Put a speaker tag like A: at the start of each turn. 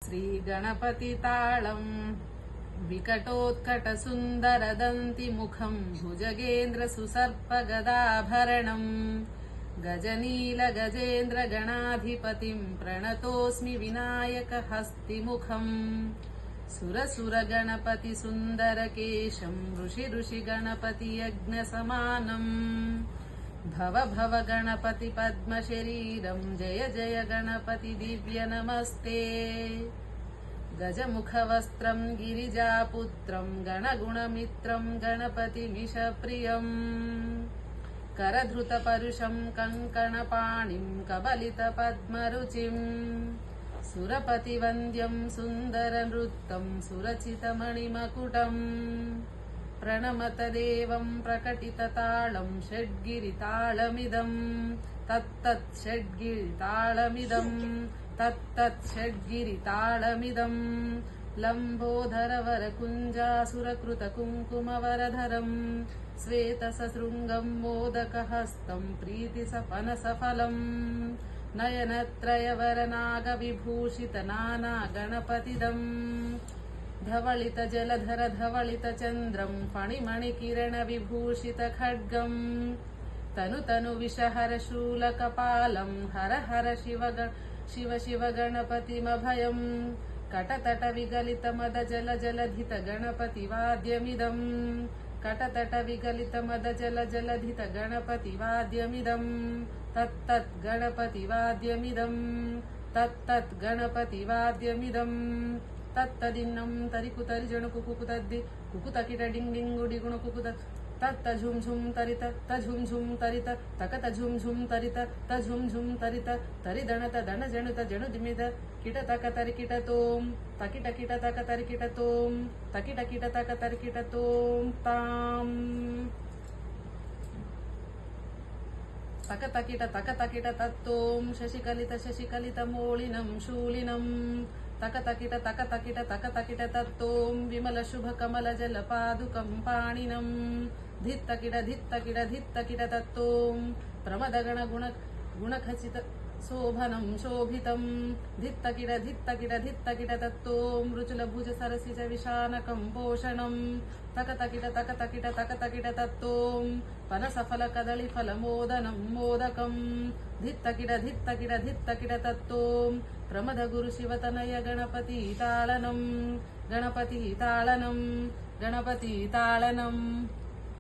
A: श्रीगणपतिताळम् विकटोत्कटसुन्दरदन्तिमुखम् भुजगेन्द्रसुसर्पगदाभरणम् गजनीलगजेन्द्रगणाधिपतिम् प्रणतोऽस्मि विनायकहस्तिमुखम् सुरसुरगणपतिसुन्दरकेशम् ऋषिगणपतियज्ञसमानम् भव भव गणपति पद्मशरीरम् जय जय गणपति दिव्य नमस्ते गजमुखवस्त्रम् गिरिजापुत्रम् गणगुणमित्रम् गणपतिमिषप्रियम् करधृतपरुषम् कङ्कणपाणिम् कबलितपद्मरुचिम् सुरपतिवन्द्यम् सुन्दरनृत्तम् सुरचितमणिमकुटम् प्रणमत देवम् प्रकटितताळम् षड्गिरिताळमिदम् तत्तत् षड्गिरिताळमिदम् तत्तत् षड्गिरिताळमिदम् लम्बोदरवरकुञ्जासुरकृतकुङ्कुमवरधरम् श्वेतसशृङ्गम् मोदकहस्तम् प्रीतिसपनसफलम् नयनत्रयवरनागविभूषितनाना गणपतिदम् धवलित जलधर धवलित चन्द्रम् फणिमणिकिरण विभूषित खड्गम् तनु तनु विषहर शूलकपालम् हर हर शिव शिव गणपतिमभयम् कटतट विगलित मद जल जलधित गणपति वाद्यमिदम् कटतट विगलित मद जल जलधित गणपति वाद्यमिदम् तत्तत् गणपति वाद्यमिदम् तत्तत् गणपति वाद्यमिदम् तत्तदिन्नं तरिकुतरि जणुकु कुकुतद्दि कुकुतकिट डिंग डिंगु डिगुणु कुकुत तत्त झुम झुम तरित त झुम झुम तरित तकत झुम झुम तरित त झुम झुम तरित तरिदणत दण जणुत जणुदिमित किट तक तरिकिट तोम तकिट किट तक तरिकिट तोम तकिट किट तक तरिकिट तोम ताम तक तकिट तत्तोम शशिकलित मोलिनं शूलिनम् तक तकिट तत्तोम विमल शुभ कमल जल पादुकं पाणिनम् धित्तकिट तत्तोम प्रमद गण गुणखचित शोभनं शोभितं धित्तकिट तत्तोम रुचुल भुज सरसिज विशानकं पोषणम् तक तकिट तत्तोम पनसफल कदलीफल मोदनं मोदकम् धित्तकिट तत्तोम प्रमद गुरु शिवतनय गणपति ताळनम्